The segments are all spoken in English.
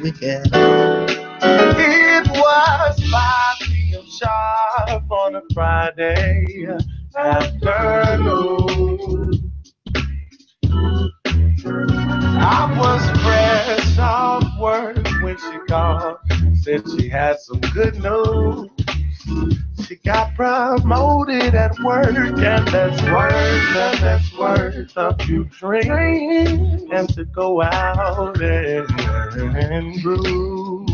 weekend. It was 5 p.m. sharp on a Friday afternoon. I was fresh off work when she called. Said she had some good news. She got promoted at work, and that's worth a few drinks, and to go out and brew.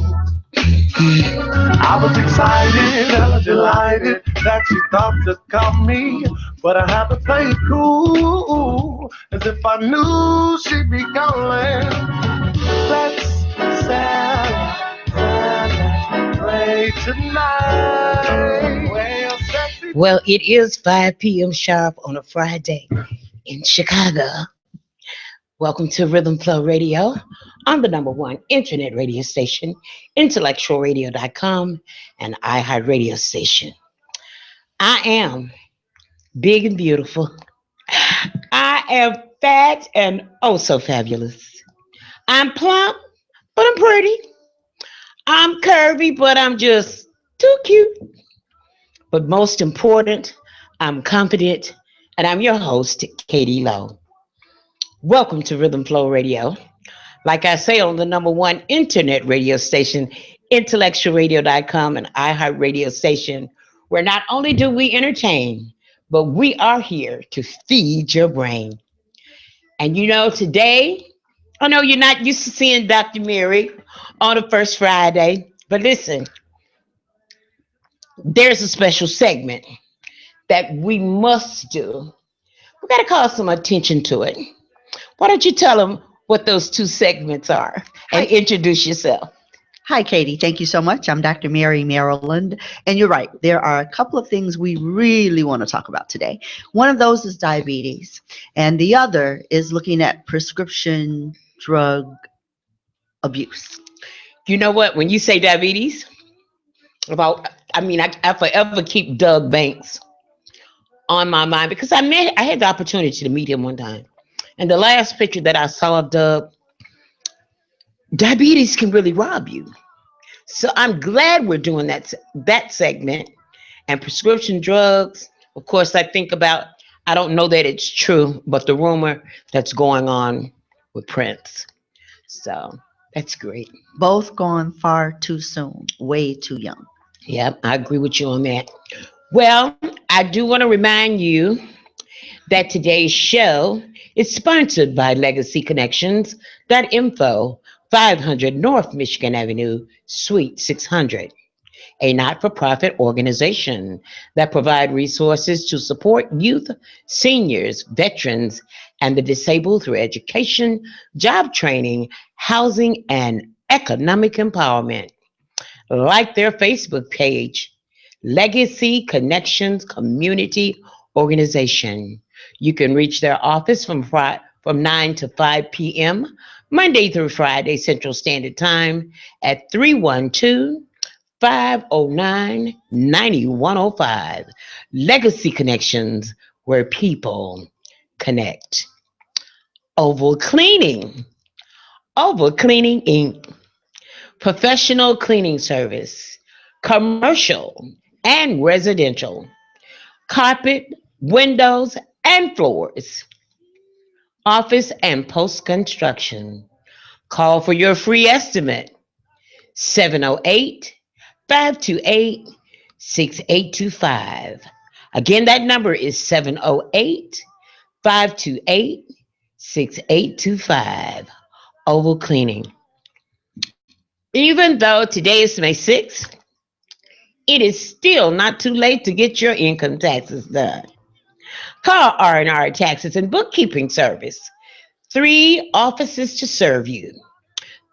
I was excited, I was delighted that she thought to call me, but I had to play it cool, as if I knew she'd be calling. Let's celebrate tonight. Well, sexy. Well, it is 5 p.m. sharp on a Friday in Chicago. Welcome to Rhythm Flow Radio on the number one internet radio station, IntellectualRadio.com, and iHeart Radio station. I am big and beautiful. I am fat and oh so fabulous. I'm plump, but I'm pretty. I'm curvy, but I'm just too cute. But most important, I'm confident, and I'm your host, Katie Lowe. Welcome to Rhythm Flow Radio. Like I say, on the number one internet radio station, intellectualradio.com and iHeart Radio station, where not only do we entertain, but we are here to feed your brain. And you know, today, I know you're not used to seeing Dr. Mary on the first Friday, but listen, there's a special segment that we must do. We got to call some attention to it. Why don't you tell them what those two segments are and Hi, introduce yourself? hi, Katie. Thank you so much. I'm Dr. Mary Maryland. And you're right. There are a couple of things we really want to talk about today. One of those is diabetes, and the other is looking at prescription drug abuse. You know what? When you say diabetes, I forever keep Doug Banks on my mind because I had the opportunity to meet him one time. And the last picture that I saw of Doug, diabetes can really rob you. So I'm glad we're doing that segment and prescription drugs. Of course, I don't know that it's true, but the rumor that's going on with Prince. So that's great. Both gone far too soon, way too young. Yep, I agree with you on that. Well, I do want to remind you that today's show is sponsored by Legacy Connections. Info 500 North Michigan Avenue, Suite 600, a not-for-profit organization that provide resources to support youth, seniors, veterans, and the disabled through education, job training, housing, and economic empowerment. Like their Facebook page, Legacy Connections Community Organization. You can reach their office from 9 to 5 p.m., Monday through Friday, Central Standard Time at 312 509 9105. Legacy Connections, where people connect. Oval Cleaning. Oval Cleaning Inc. Professional cleaning service, commercial and residential, carpet, windows, and floors, office and post construction. Call for your free estimate, 708 528 6825. Again, that number is 708 528 6825. Oval Cleaning. Even though today is May 6th, it is still not too late to get your income taxes done. Call R&R Taxes and Bookkeeping Service. 3 offices to serve you.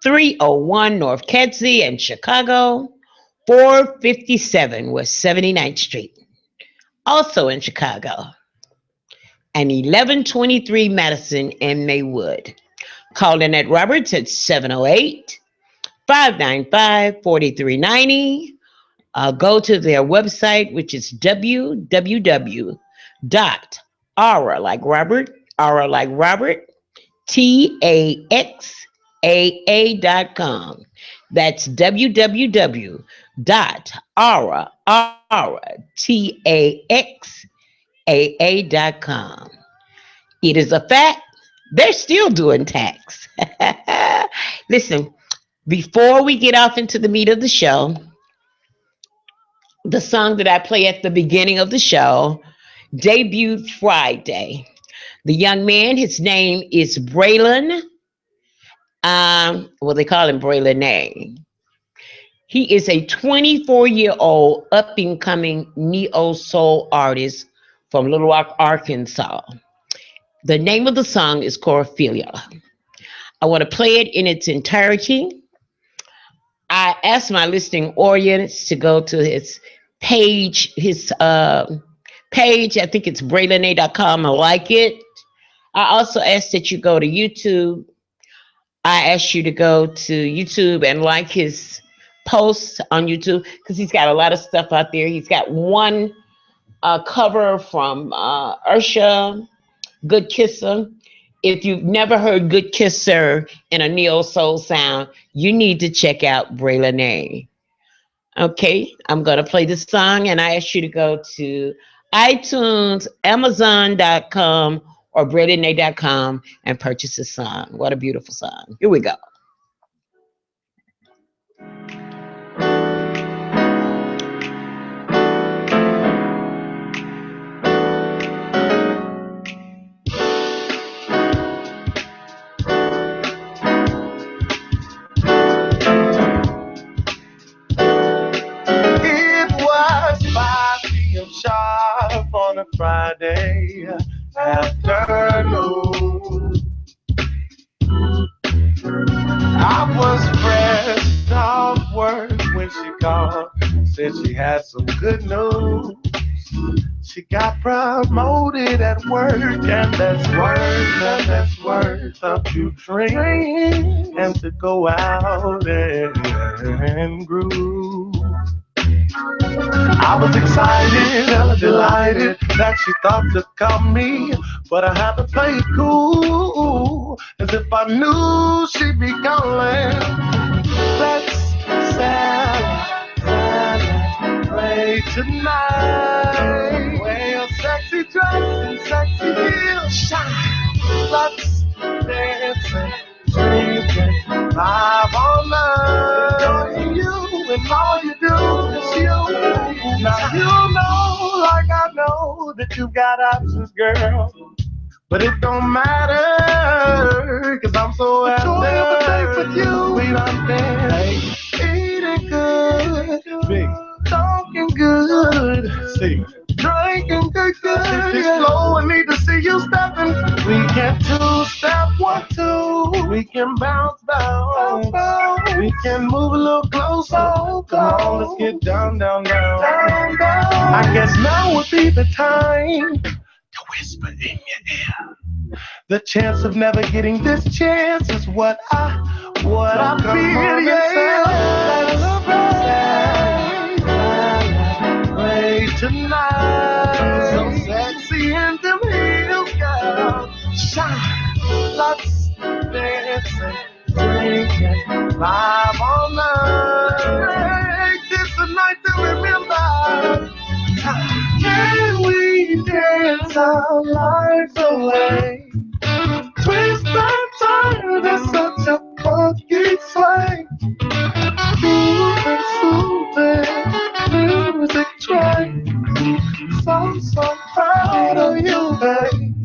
301 North Kedzie in Chicago, 457 West 79th Street, also in Chicago, and 1123 Madison in Maywood. Call in at Roberts at 708 595 4390. Go to their website, which is www.aura like Robert, Tax www.aura.com. That's www.aura.com. It is a fact. They're still doing tax. Listen, before we get off into the meat of the show, the song that I play at the beginning of the show debuted Friday. The young man, his name is Braylon. Well, they call him Braylon A. He is a 24-year-old up and coming neo soul artist from Little Rock, Arkansas. The name of the song is Chorophilia. I want to play it in its entirety. I asked my listening audience to go to his page, I think it's braylona.com. I like it. I also asked that you go to YouTube. I asked you to go to YouTube and like his posts on YouTube because he's got a lot of stuff out there. He's got one cover from Ursha, Good Kisser. If you've never heard Good Kisser in a neo soul sound, you need to check out Braylon A. Okay, I'm going to play this song and I ask you to go to iTunes, Amazon.com, or braylona.com and purchase this song. What a beautiful song. Here we go. It was 5 p.m. sharp on a Friday afternoon. I was fresh off work when she called, said she had some good news. She got promoted at work, and that's worth a few drinks and to go out and groove. I was excited, delighted that she thought to call me, but I had to play it cool, as if I knew she'd be calling. Let's celebrate tonight. Wear your sexy dress and sexy heels shine. Let's dance and drink and vibe all night. Enjoying you and all you do is you. Now you know, like I know, that you got options, girl. But it don't matter, cause I'm so happy every day with you. We done been eating good, big, talking good, see, drinking good. This flow, I need to see you stepping. We can two-step, 1, 2. We can bounce. We can move a little closer. Come on, let's get down. I guess now would be the time to whisper in your ear. The chance of never getting this chance is what I feel. Yeah, celebrate tonight. So sexy in them heels, girl. Shine. Let's dance and drink and vibe all night. Make this a night to remember. Can we dance our lives away? Twist and turn, there's such a funky sway. Moving, soothing, music train. So proud of you, babe.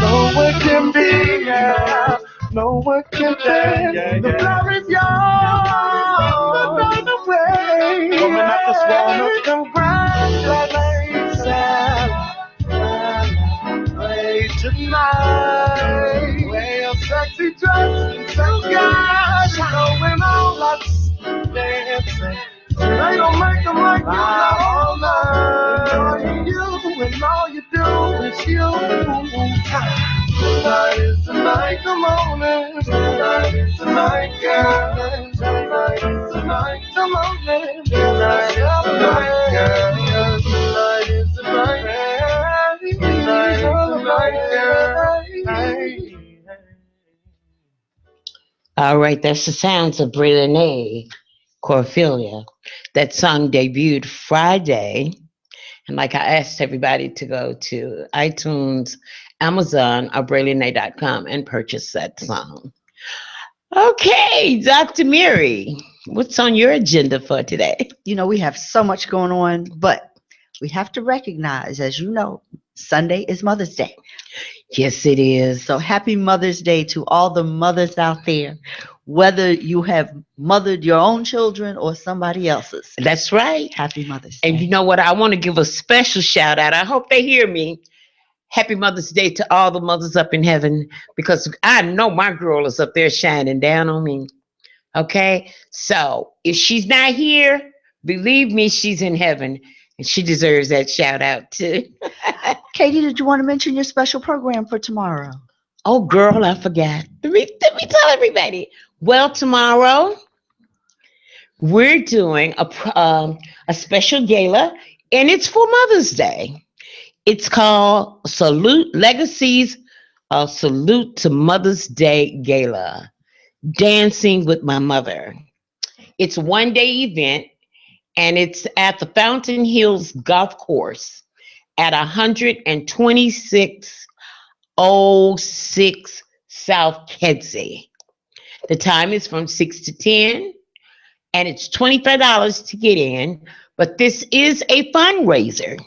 No one can be, yeah. No one can dance. The floor is yours. Run away. Woman, I just wanna congratulate. Celebrate tonight. Wear your sexy dress and so guys going on. Let's dance. They don't make them like you all night. Enjoying you and all you do is you. Tonight is the night, come on in. Tonight is the night, girl. Tonight is the night, come on in. Tonight is the night, girl. Tonight is the night. Tonight is the night, girl. All right, that's the sounds of Brilliant Corphilia. That song debuted Friday. And like I asked everybody to go to iTunes, Amazon, or brilliant.com and purchase that song. Okay, Dr. Mary, what's on your agenda for today? We have so much going on, but we have to recognize, as you know, Sunday is Mother's Day. Yes, it is. So happy Mother's Day to all the mothers out there, whether you have mothered your own children or somebody else's. That's right. Happy Mother's Day. And you know what? I want to give a special shout out. I hope they hear me. Happy Mother's Day to all the mothers up in heaven, because I know my girl is up there shining down on me. Okay? So if she's not here, believe me, she's in heaven. And she deserves that shout out too. Katie, did you want to mention your special program for tomorrow? Oh, girl, I forgot. Let me tell everybody. Well, tomorrow we're doing a special gala, and it's for Mother's Day. It's called Salute Legacies, a Salute to Mother's Day Gala, Dancing with My Mother. It's a one-day event, and it's at the Fountain Hills Golf Course at 12606 South Kedzie. The time is from 6 to 10, and it's $25 to get in, but this is a fundraiser.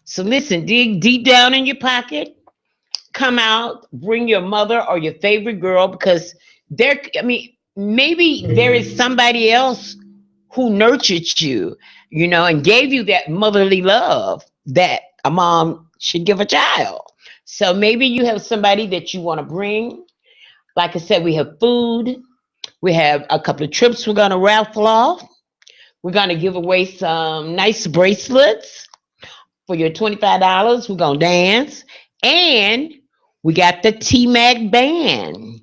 So listen, dig deep down in your pocket, come out, bring your mother or your favorite girl, because maybe there is somebody else who nurtured you, and gave you that motherly love that a mom should give a child. So maybe you have somebody that you want to bring. Like I said, we have food. We have a couple of trips we're going to raffle off. We're going to give away some nice bracelets for your $25. We're going to dance. And we got the T-Mac band.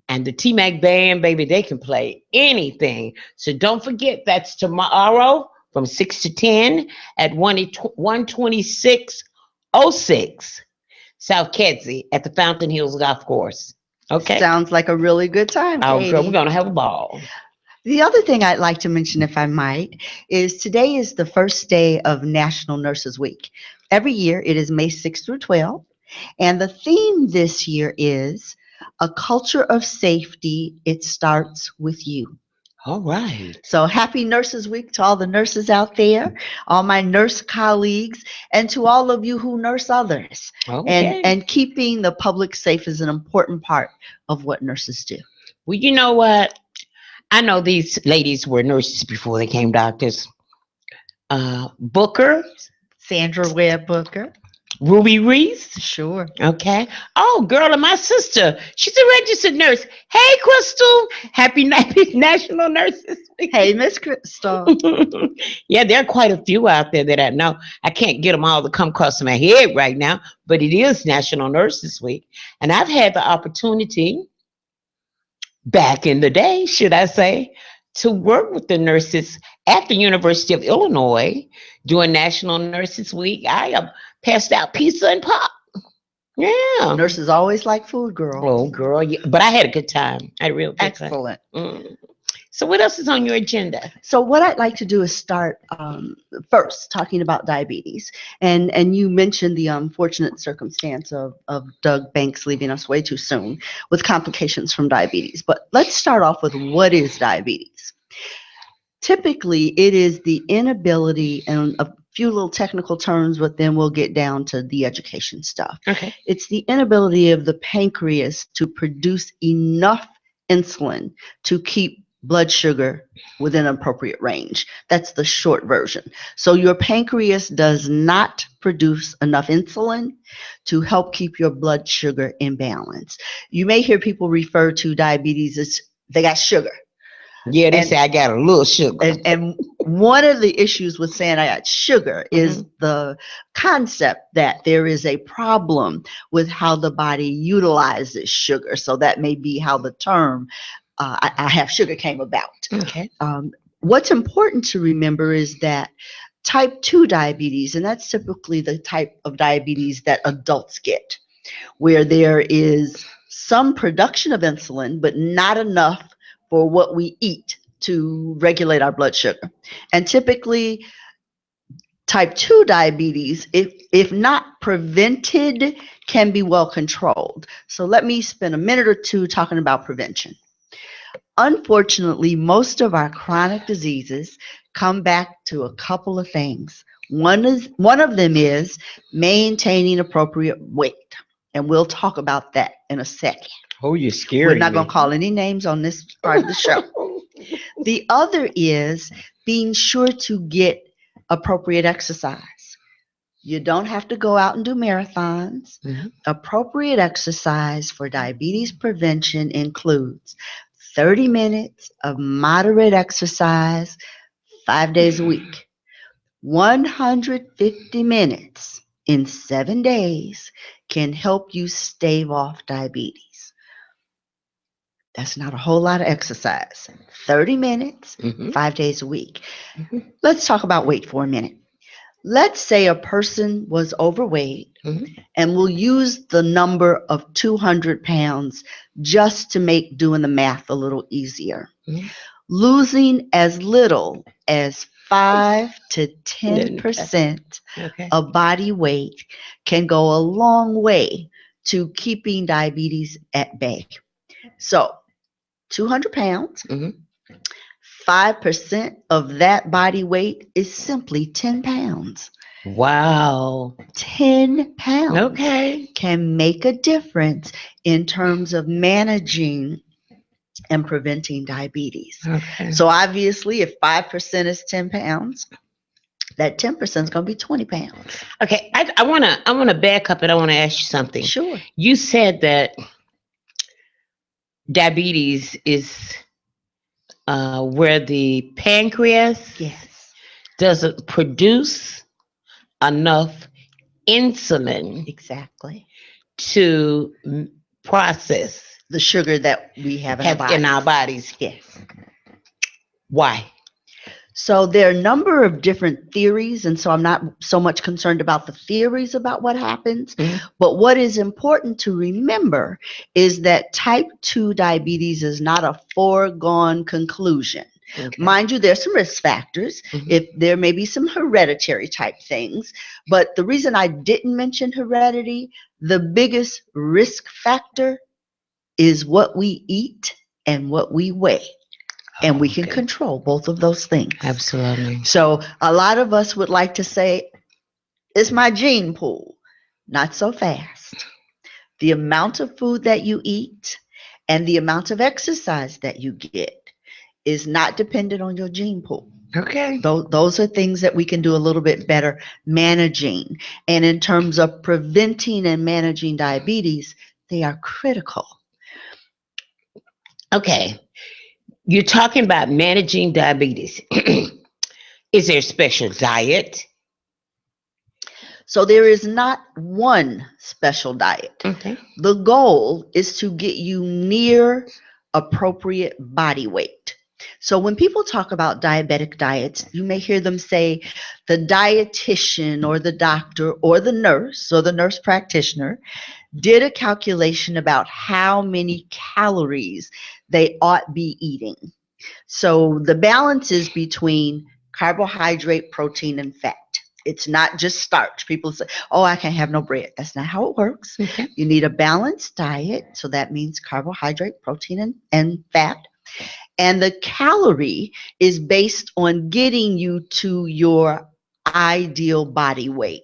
And the T-Mac band, baby, they can play anything. So don't forget, that's tomorrow from 6 to 10 at 12606 South Kedzie at the Fountain Hills Golf Course. Okay. Sounds like a really good time, Katie. Oh, girl, we're going to have a ball. The other thing I'd like to mention, if I might, is today is the first day of National Nurses Week. Every year, it is May 6th through 12th. And the theme this year is a culture of safety. It starts with you. All right. So happy Nurses Week to all the nurses out there, all my nurse colleagues, and to all of you who nurse others. Okay. And keeping the public safe is an important part of what nurses do. Well, you know what? I know these ladies were nurses before they came doctors. Booker. Sandra Webb Booker. Ruby Reese. Sure. Okay. Oh, girl, and my sister. She's a registered nurse. Hey, Crystal. Happy National Nurses Week. Hey, Miss Crystal. Yeah, there are quite a few out there that I know. I can't get them all to come across my head right now, but it is National Nurses Week. And I've had the opportunity back in the day, should I say, to work with the nurses at the University of Illinois during National Nurses Week. I have passed out pizza and pop. Yeah. Nurses always like food, girl. Oh, girl. Yeah. But I had a good time. I had a real good time. Excellent. So what else is on your agenda? So what I'd like to do is start first talking about diabetes. And you mentioned the unfortunate circumstance of Doug Banks leaving us way too soon with complications from diabetes. But let's start off with what is diabetes. Typically, it is the inability, and a few little technical terms, but then we'll get down to the education stuff. Okay. It's the inability of the pancreas to produce enough insulin to keep blood sugar within an appropriate range. That's the short version. So your pancreas does not produce enough insulin to help keep your blood sugar in balance. You may hear people refer to diabetes as they got sugar. Yeah, they say I got a little sugar. And one of the issues with saying I got sugar is the concept that there is a problem with how the body utilizes sugar. So that may be how the term I have sugar came about. Okay. What's important to remember is that type 2 diabetes, and that's typically the type of diabetes that adults get, where there is some production of insulin, but not enough for what we eat to regulate our blood sugar. And typically, type 2 diabetes, if not prevented, can be well controlled. So let me spend a minute or two talking about prevention. Unfortunately, most of our chronic diseases come back to a couple of things. One of them is maintaining appropriate weight, and we'll talk about that in a second. Oh, you're We're scaring not going me. to call any names on this part of the show. The other is being sure to get appropriate exercise. You don't have to go out and do marathons. Mhm. Appropriate exercise for diabetes prevention includes 30 minutes of moderate exercise 5 days a week. 150 minutes in 7 days can help you stave off diabetes. That's not a whole lot of exercise. 30 minutes, Mhm. 5 days a week. Mhm. Let's talk about weight for a minute. Let's say a person was overweight, Mhm. and we'll use the number of 200 pounds just to make doing the math a little easier. Mhm. Losing as little as 5 to 10% Okay. of body weight can go a long way to keeping diabetes at bay. So, 200 pounds, Mhm. 5% of that body weight is simply 10 pounds. Wow. 10 pounds Okay. can make a difference in terms of managing and preventing diabetes. Okay. So obviously, if 5% is 10 pounds, that 10% is going to be 20 pounds. Okay. I wanna back up and I wanna ask you something. Sure. You said that diabetes is where the pancreas Yes, doesn't produce enough insulin exactly. to process The sugar that we have in our have in our bodies. bodies. Yes. Why? So there are a number of different theories, and so I'm not so much concerned about the theories about what happens. Mhm. But what is important to remember is that type 2 diabetes is not a foregone conclusion. Okay. Mind you, there's some risk factors. Mhm. If there may be some hereditary type things, but the reason I didn't mention heredity, the biggest risk factor is what we eat and what we weigh. And we can Okay. control both of those things. Absolutely. So a lot of us would like to say, it's my gene pool. Not so fast. The amount of food that you eat and the amount of exercise that you get is not dependent on your gene pool. Okay. Those are things that we can do a little bit better managing. And in terms of preventing and managing diabetes, they are critical. Okay. You're talking about managing diabetes. Is there a special diet? So there is not one special diet. Okay. The goal is to get you near appropriate body weight. So when people talk about diabetic diets, you may hear them say the dietitian or the doctor or the nurse or the nurse practitioner did a calculation about how many calories they ought be eating. So the balance is between carbohydrate, protein, and fat. It's not just starch. People say, oh, I can't have no bread. That's not how it works. Okay. You need a balanced diet. So that means carbohydrate, protein, and fat. And the calorie is based on getting you to your ideal body weight.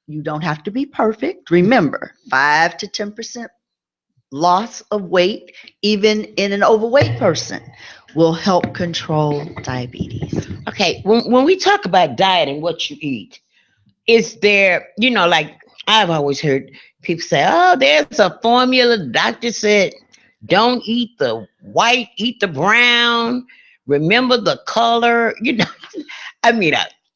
You don't have to be perfect. Remember, 5 to 10% loss of weight, even in an overweight person, will help control diabetes. Okay. When we talk about diet and what you eat, is there, like I've always heard people say, oh, there's a formula. The doctor said, don't eat the white, eat the brown. Remember the color. I mean,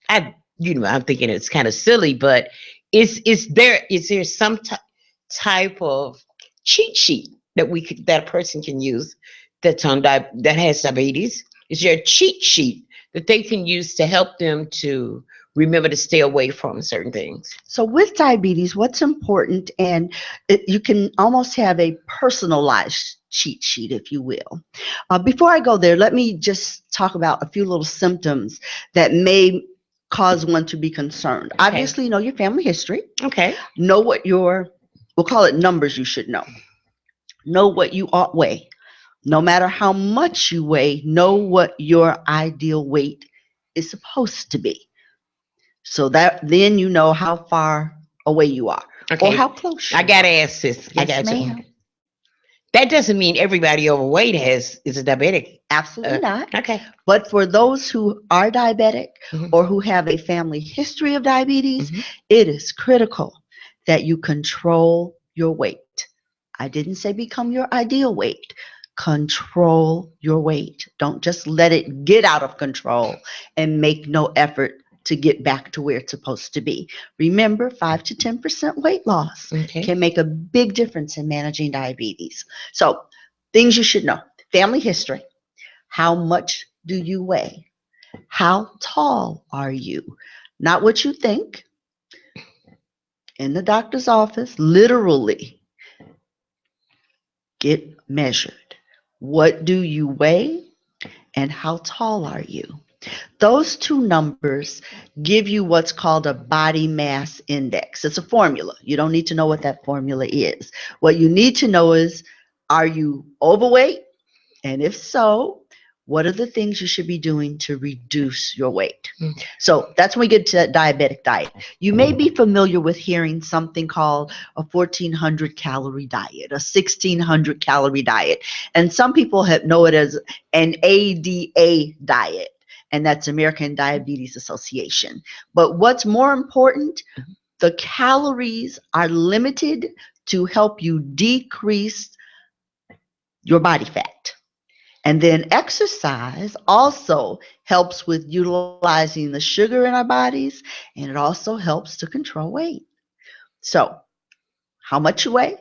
I'm thinking it's kind of silly, but is there some type of cheat sheet that a person can use that has diabetes? Is there a cheat sheet that they can use to help them to remember to stay away from certain things. So with diabetes, what's important, and you can almost have a personalized cheat sheet, if you will. Before I go there, let me just talk about a few little symptoms that may cause one to be concerned. Okay. Obviously, know your family history. Okay. Know what we'll call it numbers you should know. Know what you ought weigh. No matter how much you weigh, know what your ideal weight is supposed to be. So that then you know how far away you are or Okay. how close you I gotta are. ask this. I Yes, got you. ma'am. That doesn't mean everybody overweight is a diabetic. Absolutely not. Okay. But for those who are diabetic Mhm. or who have a family history of diabetes, Mhm. it is critical that you control your weight. I didn't say become your ideal weight. Control your weight. Don't just let it get out of control and make no effort to get back to where it's supposed to be. Remember, 5 to 10% weight loss Okay. can make a big difference in managing diabetes. So, things you should know: family history. How much do you weigh? How tall are you? Not what you think. In the doctor's office, literally get measured. What do you weigh and how tall are you? Those two numbers give you what's called a body mass index. It's a formula. You don't need to know what that formula is. What you need to know is, are you overweight? And if so, what are the things you should be doing to reduce your weight? Mm. So that's when we get to that diabetic diet. You may be familiar with hearing something called a 1400 calorie diet, a 1600 calorie diet. And some people know it as an ADA diet, and that's American Diabetes Association. But what's more important, the calories are limited to help you decrease your body fat. And then exercise also helps with utilizing the sugar in our bodies, and it also helps to control weight. So, how much you weigh,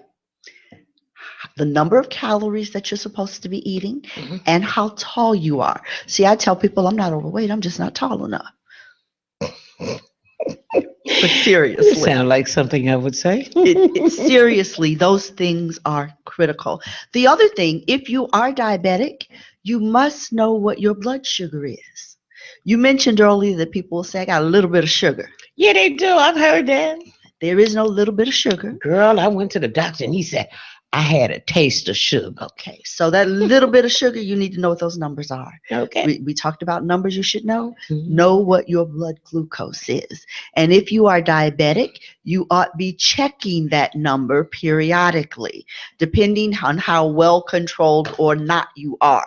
the number of calories that you're supposed to be eating, Mhm. and how tall you are. See, I tell people I'm not overweight, I'm just not tall enough. But You seriously, sound like something I would say. seriously, those things are critical. The other thing, if you are diabetic, you must know what your blood sugar is. You mentioned earlier that people will say, I got a little bit of sugar. Yeah, they do. I've heard that. There is no little bit of sugar. Girl, I went to the doctor and he said I had a taste of sugar. Okay, so that little bit of sugar, you need to know what those numbers are. Okay. We talked about numbers you should know. Mhm. Know what your blood glucose is. And if you are diabetic, you ought be checking that number periodically, depending on how well controlled or not you are.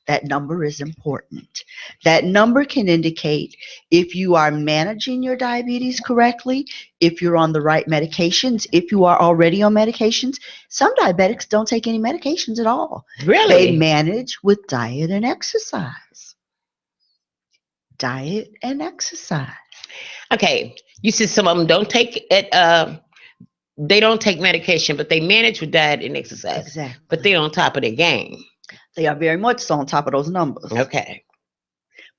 That number is important. That number can indicate if you are managing your diabetes correctly, if you're on the right medications, if you are already on medications. Some diabetics don't take any medications at all. Really? They manage with diet and exercise. Diet and exercise. Okay. You said some of them don't take it. They don't take medication, but they manage with diet and exercise. Exactly. But they're on top of their game. They are very much so on top of those numbers. Okay.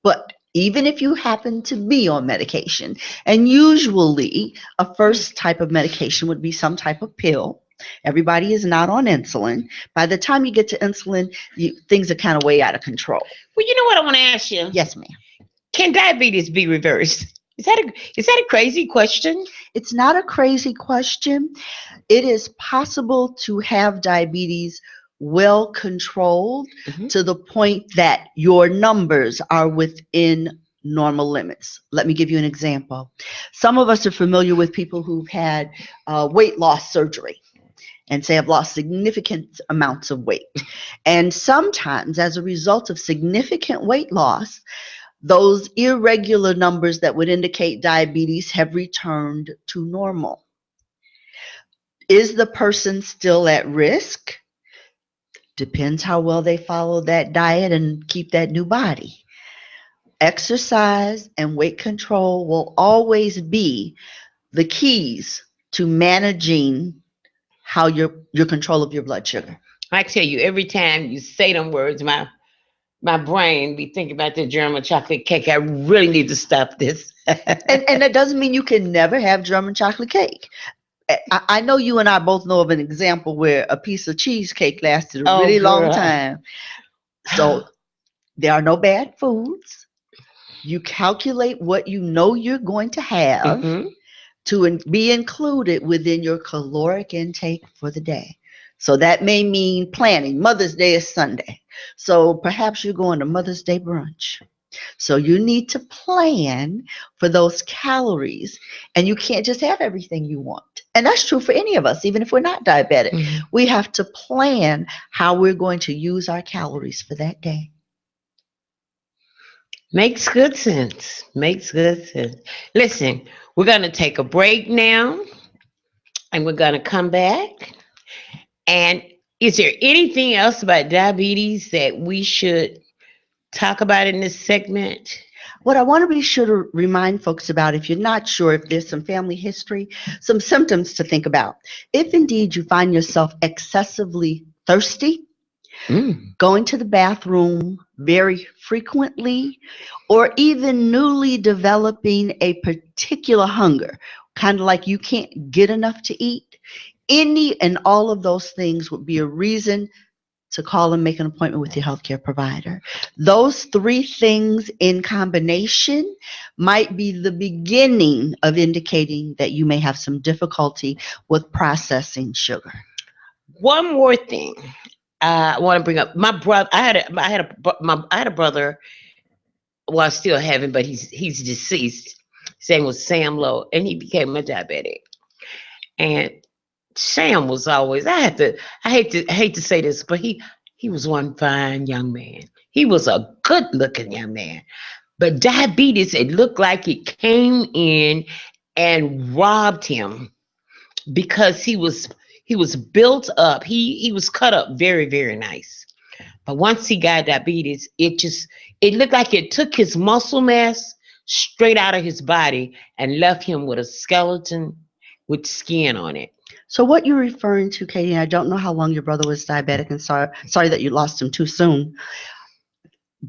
But even if you happen to be on medication, and usually a first type of medication would be some type of pill. Everybody is not on insulin. By the time you get to insulin, things are kind of way out of control. Well, you know what I want to ask you? Yes, ma'am. Can diabetes be reversed? Is that a crazy question? It's not a crazy question. It is possible to have diabetes well controlled Mhm. to the point that your numbers are within normal limits. Let me give you an example. Some of us are familiar with people who've had weight loss surgery and say have lost significant amounts of weight. And sometimes, as a result of significant weight loss, those irregular numbers that would indicate diabetes have returned to normal. Is the person still at risk? Depends how well they follow that diet and keep that new body. Exercise and weight control will always be the keys to managing how your control of your blood sugar. I tell you, every time you say them words, my brain be thinking about the German chocolate cake. I really need to stop this. And that doesn't mean you can never have German chocolate cake. I know you and I both know of an example where a piece of cheesecake lasted a Oh, really long girl. time. So there are no bad foods. You calculate what you know you're going to have Hmm. to be included within your caloric intake for the day. So that may mean planning. Mother's Day is Sunday. So perhaps you're going to Mother's Day brunch. So you need to plan for those calories, and you can't just have everything you want. And that's true for any of us, even if we're not diabetic. Hmm. We have to plan how we're going to use our calories for that day. Makes good sense. Makes good sense. Listen, we're going to take a break now and we're going to come back. And is there anything else about diabetes that we should talk about in this segment? What I want to be sure to remind folks about, if you're not sure if there's some family history, some symptoms to think about. If indeed you find yourself excessively thirsty, Mm. going to the bathroom very frequently, or even newly developing a particular hunger, kind of like you can't get enough to eat, any and all of those things would be a reason to call and make an appointment with your healthcare provider. Those three things in combination might be the beginning of indicating that you may have some difficulty with processing sugar. One more thing I want to bring up. My brother, I had a brother. Well, I still have him, but he's deceased. His name was Sam Lowe, and he became a diabetic. And Sam was always. I hate to say this, but he was one fine young man. He was a good looking young man. But diabetes, it looked like it came in and robbed him because he was built up. He was cut up very, very nice. But once he got diabetes, it looked like it took his muscle mass straight out of his body and left him with a skeleton with skin on it. So what you're referring to, Katie, and I don't know how long your brother was diabetic, and sorry that you lost him too soon.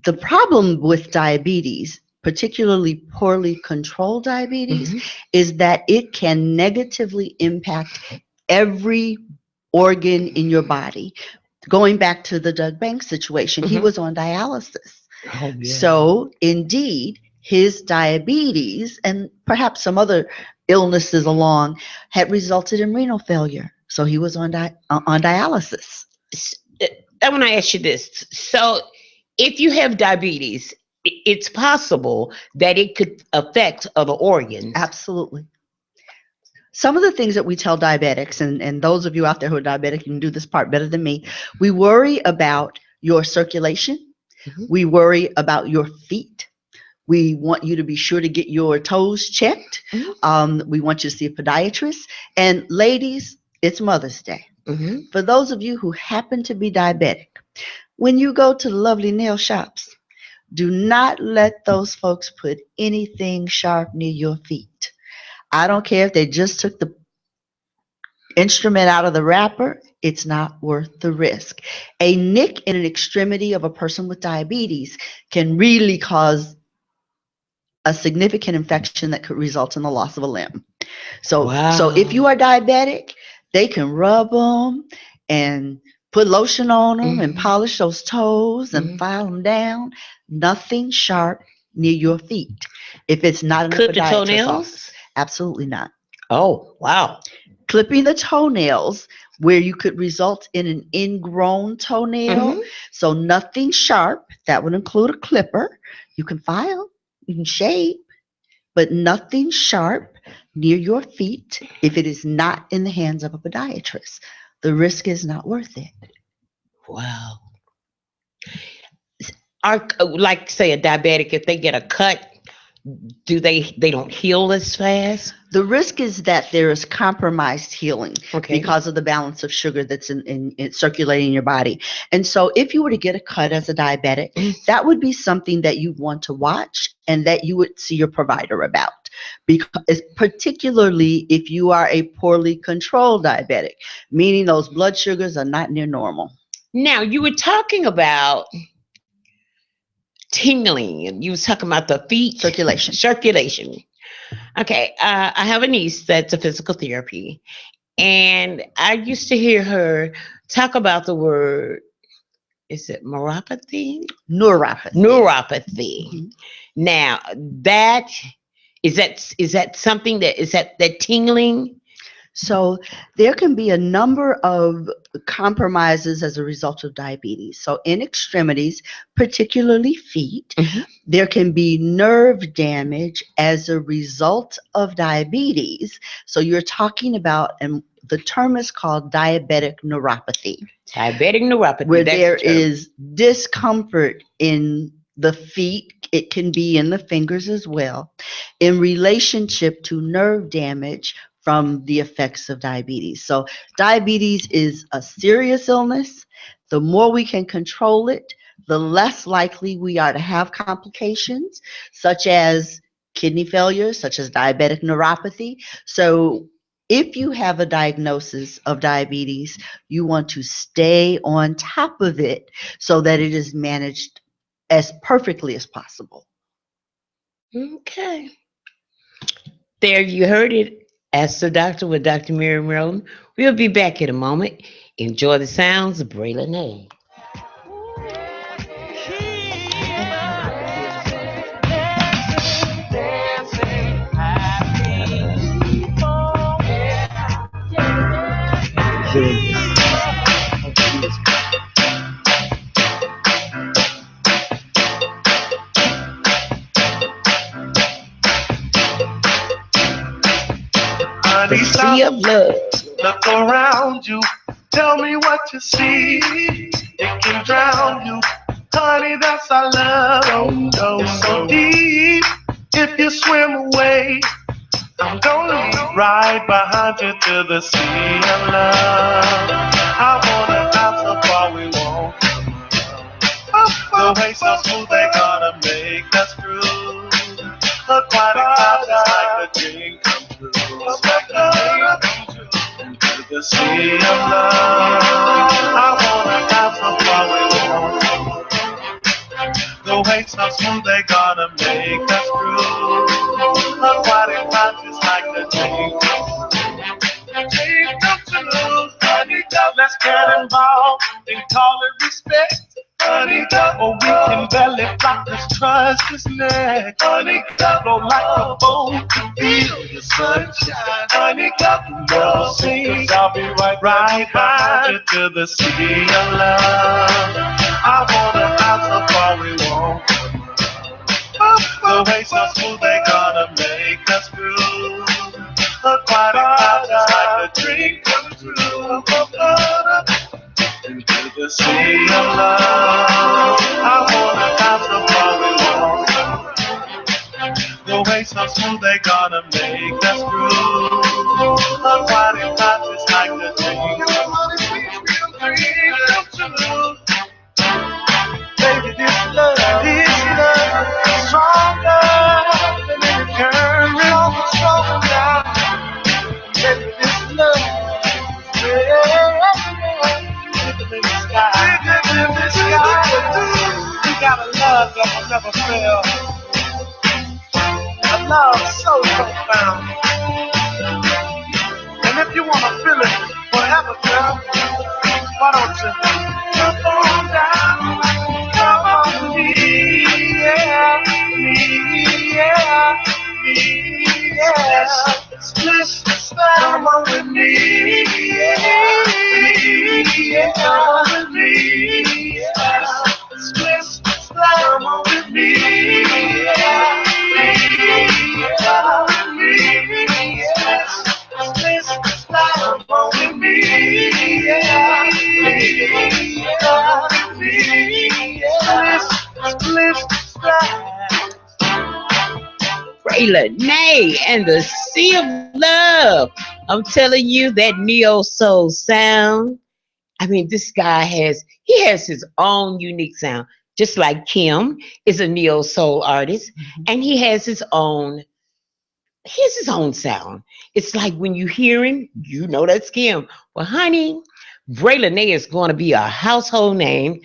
The problem with diabetes, particularly poorly controlled diabetes, Hmm. is that it can negatively impact every organ in your body. Going back to the Doug Banks situation, he Hmm. was on dialysis. Oh yeah. So, indeed, his diabetes and perhaps some other illnesses along had resulted in renal failure. So he was on dialysis. S- uh, I want to ask you this. So, if you have diabetes, it's possible that it could affect other organs. Absolutely. Some of the things that we tell diabetics, and those of you out there who are diabetic, you can do this part better than me. We worry about your circulation. Mhm. We worry about your feet. We want you to be sure to get your toes checked. Mhm. We want you to see a podiatrist. And ladies, it's Mother's Day. Mhm. For those of you who happen to be diabetic, when you go to the lovely nail shops, do not let those folks put anything sharp near your feet. I don't care if they just took the instrument out of the wrapper, it's not worth the risk. A nick in an extremity of a person with diabetes can really cause a significant infection that could result in the loss of a limb. So if Wow. you are diabetic, they can rub them and put lotion on them and Mhm. polish those toes and Mhm. file them down. Nothing sharp near your feet. If it's not in a Clip the podiatrist's office, toenails. absolutely not. Oh wow. Clipping the toenails where you could result in an ingrown toenail. Mhm. So nothing sharp. That would include a clipper. You can file, you can shave, but nothing sharp near your feet if it is not in the hands of a podiatrist. The risk is not worth it. Wow. Are like say a diabetic if they get a cut, do they don't heal as fast? The risk is that there is compromised healing Okay. because of the balance of sugar that's in circulating in your body. And so, if you were to get a cut as a diabetic, that would be something that you want to watch and that you would see your provider about. Because, particularly if you are a poorly controlled diabetic, meaning those blood sugars are not near normal. Now you were talking about tingling, and you was talking about the feet Circulation. circulation. Okay, I have a niece that's a physical therapy, and I used to hear her talk about the word. Is it neuropathy? Neuropathy. Neuropathy. Mhm. Now that is that something that is that tingling? So there can be a number of compromises as a result of diabetes. So in extremities, particularly feet, Mhm. there can be nerve damage as a result of diabetes. So you're talking about, and the term is called diabetic neuropathy, Diabetic neuropathy. where That's the there term. is discomfort in the feet. It can be in the fingers as well, in relationship to nerve damage from the effects of diabetes. So, diabetes is a serious illness. The more we can control it, the less likely we are to have complications, such as kidney failure, such as diabetic neuropathy. So, if you have a diagnosis of diabetes, you want to stay on top of it so that it is managed as perfectly as possible. Okay. There you heard it. Ask the doctor with Dr. Mary Maryland. We'll be back in a moment. Enjoy the sounds of Braylon A. The Honey, sea stop, of love. look around you. Tell me what you see. It can drown you. Honey, that's our love. Oh, oh, so deep. If you swim away, I'm gonna leave right behind you to the sea of love. I wanna dive so far we won't. The way so smooth they gonna make us cruise. Aquatic life is like a dream come true. It's like a dream come true. Into the sea of love. I wanna dive so far we won't. The way so smooth they gonna make us cruise. Aquatic life is like a dream come true. Dream come true. Honey, let's get involved and call it respect. Honey, or we can belly flop this trust this neck. Honey, flow like a boat to feel the sunshine. Honey, never sing. I'll be right behind you to the sea of love. I wanna have so far we won't. The way so smooth they gonna make us groove. Aquatic life is like a dream come true. Into the sea of love. I wanna have so far we won't. The way so smooth they gonna make us groove. Aquatic life is like a dream come true. Baby, this love is stronger than any current, stronger now. Baby, this love, bigger than the sky, bigger than the sky. You got a love that will never fail, a love so profound. And if you wanna feel it forever, girl, why don't you come on down, come on me, yeah, me, yeah, me, yeah. Split, come on with me, yeah, me, yeah, come on with me, yeah. Split, come on with me, yeah, me, yeah, come on with me, yeah. Split, come on with me, yeah, me, yeah, come on with me, yeah. Split, Braylon Nay and the sea of love. I'm telling you that neo soul sound. I mean, this guy has his own unique sound. Just like Kim is a neo soul artist, and he has his own sound. It's like when you hear him, you know that's Kim. Well, honey, Braylon Nay is going to be a household name,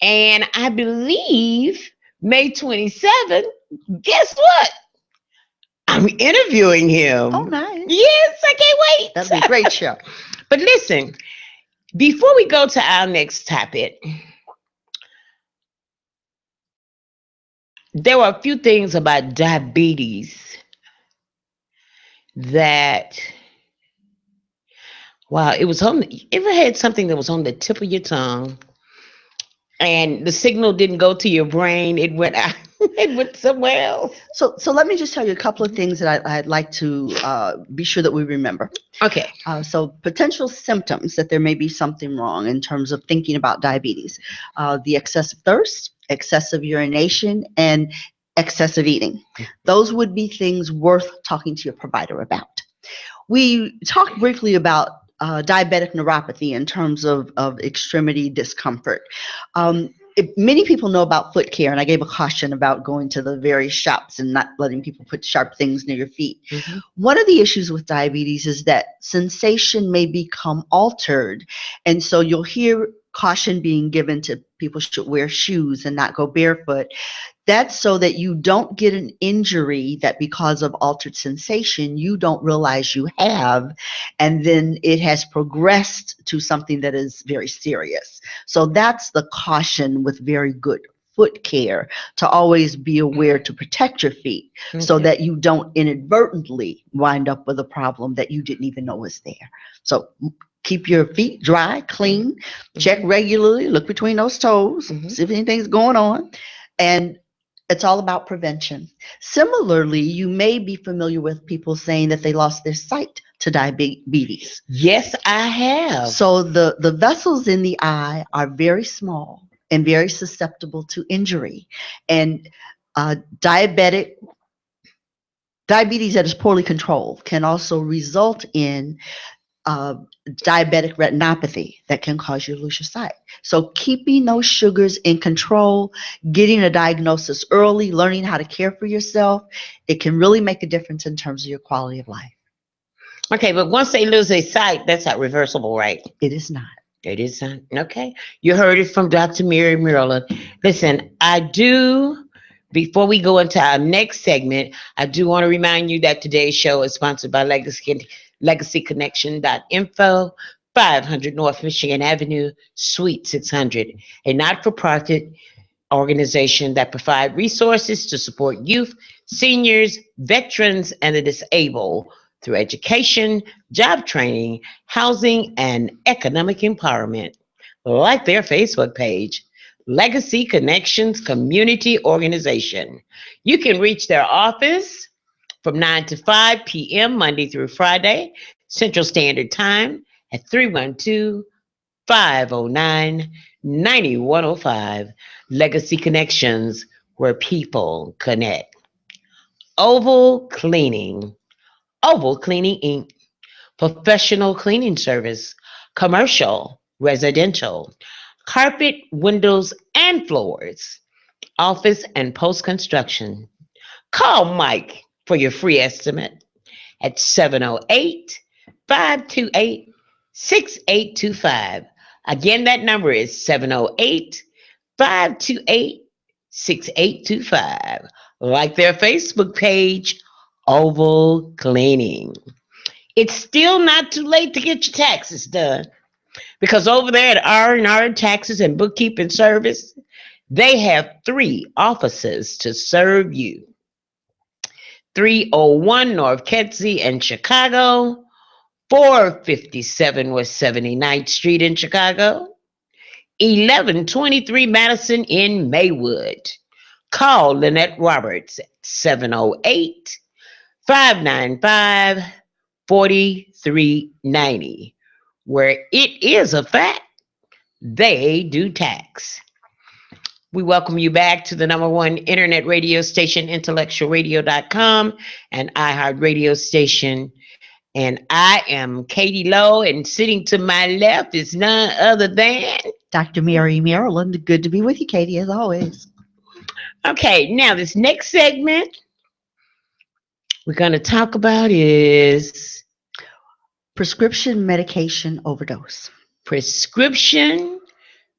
and I believe May 27th, guess what? I'm interviewing Oh, him. nice. Yes, I That'll can't be a wait. great show. But listen, before we go to our next topic, there were a few things about diabetes that, wow, it was on. You ever had something that was on the tip of your tongue and the signal didn't go to your brain? It went out. It went somewhere else. So let me just tell you a couple of things that I'd like to be sure that we remember. Okay. So potential symptoms that there may be something wrong in terms of thinking about diabetes. The excessive thirst, excessive urination, and excessive eating. Those would be things worth talking to your provider about. We talked briefly about diabetic neuropathy in terms of extremity discomfort. Many people know about foot care, and I gave a caution about going to the various shops and not letting people put sharp things near your feet. Mm-hmm. One of the issues with diabetes is that sensation may become altered, and so you'll hear caution being given to people should wear shoes and not go barefoot. That's so that you don't get an injury that because of altered sensation, you don't realize you have, and then it has progressed to something that is very serious. So that's the caution with very good foot care, to always be aware to protect your feet so Okay. that you don't inadvertently wind up with a problem that you didn't even know was there. So keep your feet dry, clean, check regularly, look between those toes, Mhm. see if anything's going on. And it's all about prevention. Similarly, you may be familiar with people saying that they lost their sight to diabetes. Yes, I have. So the vessels in the eye are very small and very susceptible to injury. And uh, diabetic diabetes that is poorly controlled can also result in uh, diabetic retinopathy that can cause you to lose your sight. So keeping those sugars in control, getting a diagnosis early, learning how to care for yourself, it can really make a difference in terms of your quality of life. Okay, but once they lose their sight, that's not reversible, right? It is not. It is not. Okay. You heard it from Dr. Mary Maryland. Listen, before we go into our next segment, I do want to remind you that today's show is sponsored by LegacyConnection.info, 500 North Michigan Avenue, Suite 600, a not-for-profit organization that provide resources to support youth, seniors, veterans, and the disabled through education, job training, housing, and economic empowerment. Like their Facebook page, Legacy Connections Community Organization. You can reach their office from 9 to 5 p.m. Monday through Friday, Central Standard Time at 312 509 9105. Legacy Connections, where people connect. Oval Cleaning. Oval Cleaning Inc. Professional cleaning service, commercial, residential, carpet, windows, and floors, office and post construction. Call Mike for your free estimate at 708 528 6825. Again, that number is 708 528 6825. Like their Facebook page, Oval Cleaning. It's still not too late to get your taxes done, because over there at R&R Taxes and Bookkeeping Service, they have 3 offices to serve you. 301 North Kedzie in Chicago, 457 West 79th Street in Chicago, 1123 Madison in Maywood. Call Lynette Roberts at 708 595 4390, where it is a fact they do tax. We welcome you back to the number one internet radio station, IntellectualRadio.com, and iHeart Radio Station. And I am Katie Lowe, and sitting to my left is none other than. Dr. Mary Maryland, good to be with you, Katie, as always. Okay, now this next segment we're going to talk about is Prescription medication overdose. prescription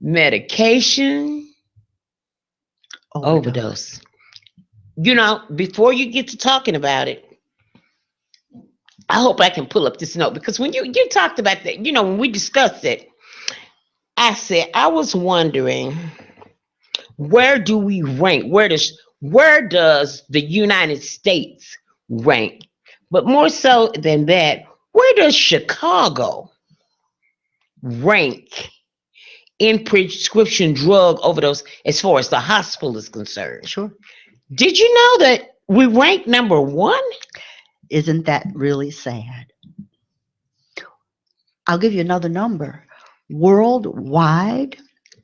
medication overdose. overdose. You know, before you get to talking about it, I hope I can pull up this note because when you talked about that, you know, when we discussed it, I said I was wondering where do we rank? Where does the United States rank? But more so than that, where does Chicago rank in prescription drug overdose as far as the hospital is concerned? Sure. Did you know that we rank number one? Isn't that really sad? I'll give you another number. Worldwide,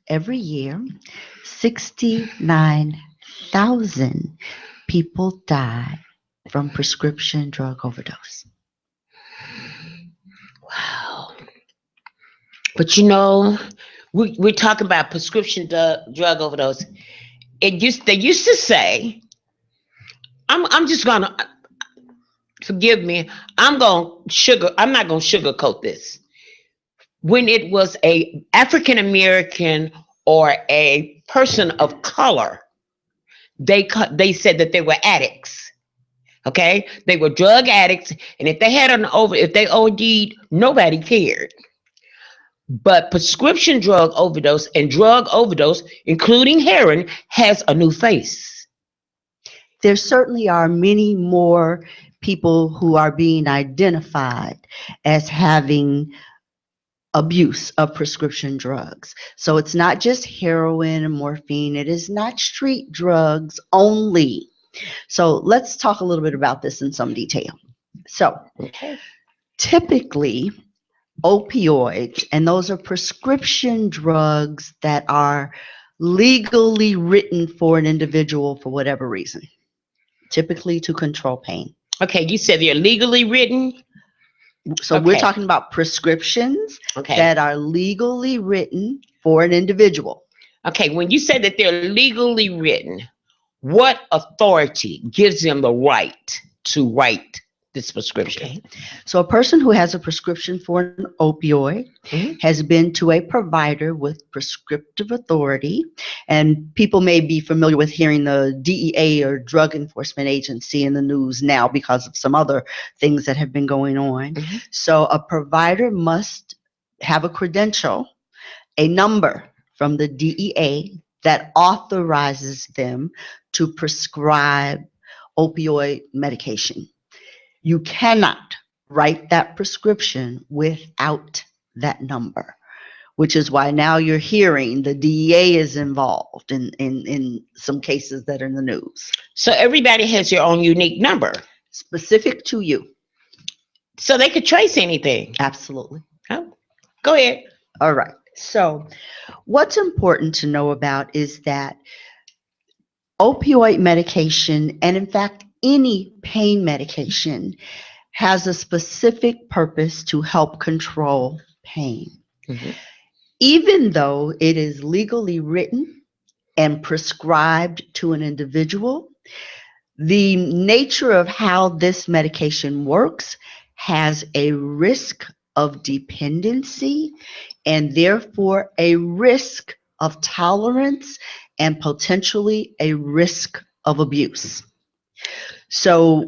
every year, 69,000 people die from prescription drug overdose. Wow. But you know, we're talking about prescription drug overdose. They used to say, I'm just gonna forgive me. I'm not gonna sugarcoat this. When it was a African American or a person of color, they said that they were addicts. Okay, they were drug addicts, and if they OD'd, nobody cared. But prescription drug overdose and drug overdose, including heroin, has a new face. There certainly are many more people who are being identified as having abuse of prescription drugs. So it's not just heroin and morphine, it is not street drugs only. So let's talk a little bit about this in some detail. So Okay. typically, opioids, and those are prescription drugs that are legally written for an individual for whatever reason, typically to control pain. Okay, you said they're legally written. So we're Okay. talking about prescriptions Okay. that are legally written for an individual. Okay, when you say that they're legally written, what authority gives them the right to write this prescription? Okay. So a person who has a prescription for an opioid Mhm. has been to a provider with prescriptive authority. And people may be familiar with hearing the DEA or Drug Enforcement Agency in the news now because of some other things that have been going on. Mhm. So a provider must have a credential, a number from the DEA that authorizes them to prescribe opioid medication. You cannot write that prescription without that number, which is why now you're hearing the DEA is involved in some cases that are in the news, So everybody has their own unique number, specific to you. so they could trace anything. Absolutely. Oh, go ahead. All right. So, what's important to know about is that opioid medication, and in fact, any pain medication, has a specific purpose to help control pain. Mhm. Even though it is legally written and prescribed to an individual, the nature of how this medication works has a risk of dependency and therefore a risk of tolerance and potentially a risk of abuse. So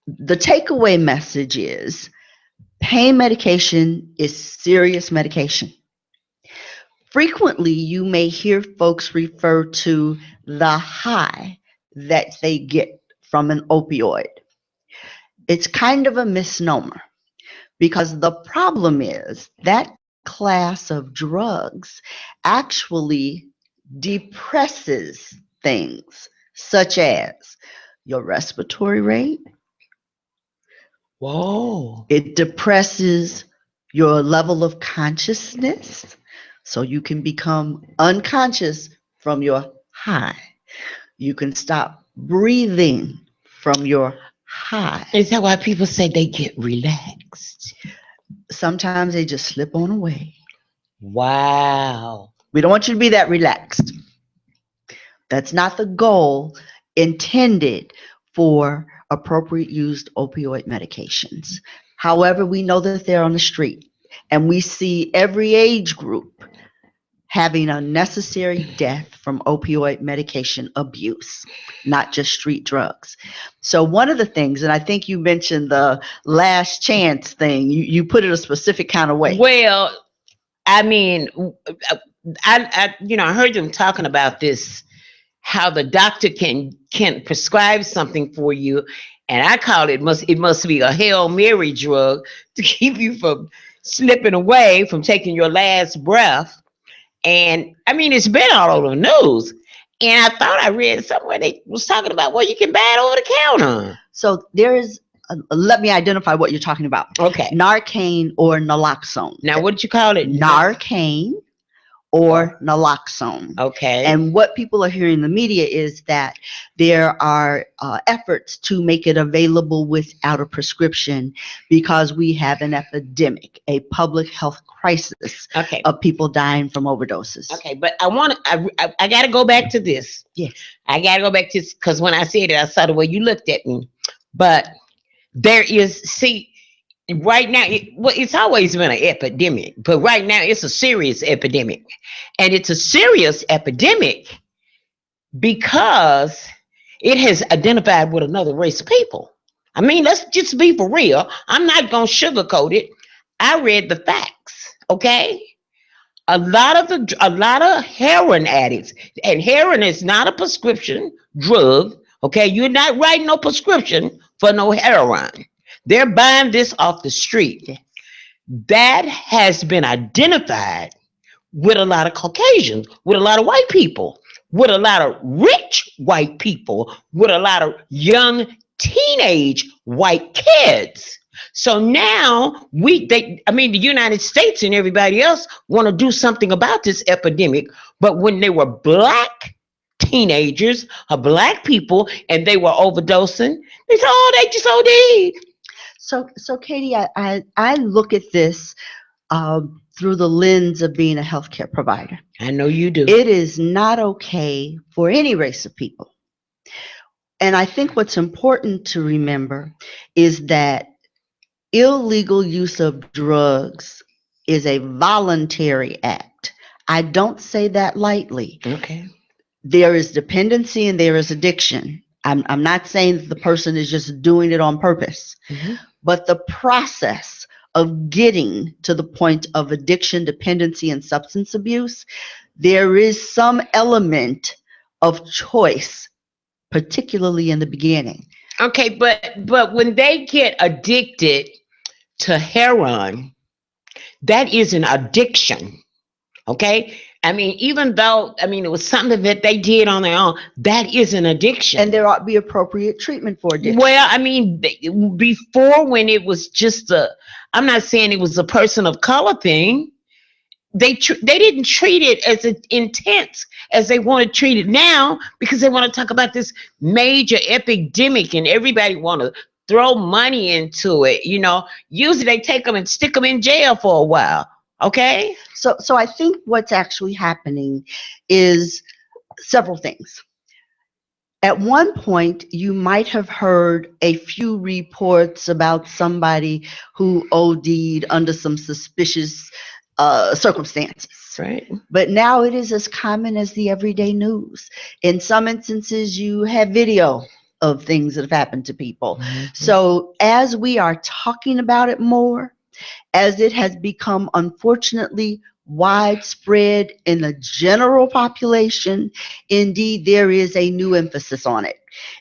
the takeaway message is pain medication is serious medication. Frequently, you may hear folks refer to the high that they get from an opioid. It's kind of a misnomer because the problem is that class of drugs actually depresses things such as your respiratory rate. Whoa. It depresses your level of consciousness, so you can become unconscious from your high. You can stop breathing from your high. Is that why people say they get relaxed? Sometimes they just slip on away. Wow. We don't want you to be that relaxed. That's not the goal intended for appropriate used opioid medications. However, we know that they're on the street and we see every age group having unnecessary death from opioid medication abuse, not just street drugs. So one of the things, and I think you mentioned the last chance thing, you put it a specific kind of way. Well, I mean, I heard them talking about this, how the doctor can prescribe something for you, and I call it must be a Hail Mary drug to keep you from slipping away, from taking your last breath. And I mean, it's been all over the news. And I thought I read somewhere they was talking about, well, you can buy it over the counter. So there is, let me identify what you're talking about. Okay. Narcan or naloxone. Now, what did you call it? Narcan or naloxone. Okay. And what people are hearing in the media is that there are efforts to make it available without a prescription because we have an epidemic, a public health crisis of people dying from overdoses. Okay, but I got to go back to this. Yes. I got to go back to this because when I said it, I saw the way you looked at me. But there is, right now, it's always been an epidemic, but right now it's a serious epidemic. And it's a serious epidemic because it has identified with another race of people. I mean, let's just be for real. I'm not going to sugarcoat it. I read the facts, okay? A lot of heroin addicts, and heroin is not a prescription drug, okay? You're not writing no prescription for no heroin. They're buying this off the street. That has been identified with a lot of Caucasians, with a lot of white people, with a lot of rich white people, with a lot of young teenage white kids. So now the United States and everybody else want to do something about this epidemic. But when they were black teenagers or black people and they were overdosing, they said, oh, they just OD'd. So Katie, I look at this through the lens of being a healthcare provider. I know you do. It is not okay for any race of people. And I think what's important to remember is that illegal use of drugs is a voluntary act. I don't say that lightly. Okay. There is dependency and there is addiction. I'm not saying that the person is just doing it on purpose, but the process of getting to the point of addiction, dependency, and substance abuse, there is some element of choice, particularly in the beginning. Okay, but when they get addicted to heroin, that is an addiction. Okay? I mean, even though, it was something that they did on their own, that is an addiction. And there ought to be appropriate treatment for addiction. Well, before, when it was just I'm not saying it was a person of color thing, they didn't treat it as intense as they want to treat it now, because they want to talk about this major epidemic and everybody want to throw money into it. Usually they take them and stick them in jail for a while. Okay. So I think what's actually happening is several things. At one point, you might have heard a few reports about somebody who OD'd under some suspicious circumstances. Right. But now it is as common as the everyday news. In some instances, you have video of things that have happened to people. So as we are talking about it more, as it has become, unfortunately, widespread in the general population, indeed, there is a new emphasis on it.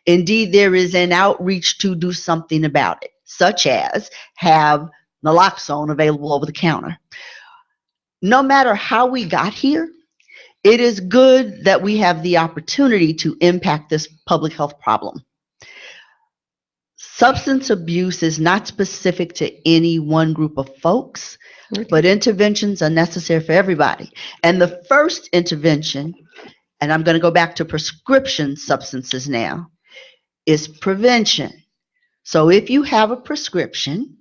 Indeed, there is an outreach to do something about it, such as have naloxone available over the counter. No matter how we got here, it is good that we have the opportunity to impact this public health problem. Substance abuse is not specific to any one group of folks, but interventions are necessary for everybody. And the first intervention, and I'm going to go back to prescription substances now, is prevention. So if you have a prescription,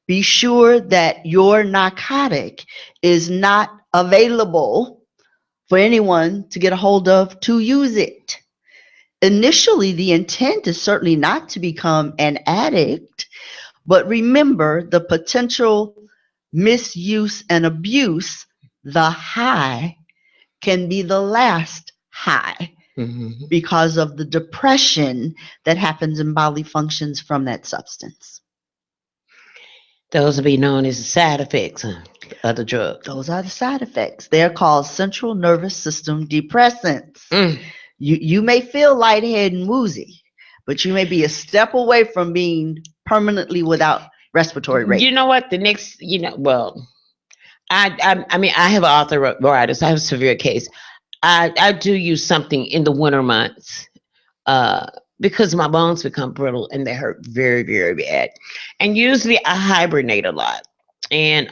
be sure that your narcotic is not available for anyone to get a hold of to use it. Initially, the intent is certainly not to become an addict, but remember the potential misuse and abuse, the high can be the last high Mhm. because of the depression that happens in bodily functions from that substance. Those will be known as the side effects of the drug. Those are the side effects. They're called central nervous system depressants. Mm. You may feel lightheaded and woozy, but you may be a step away from being permanently without respiratory rate. You know what? The next, well, I mean, I have arthritis. I have a severe case. I do use something in the winter months uh, because my bones become brittle and they hurt very, very bad. And usually I hibernate a lot. And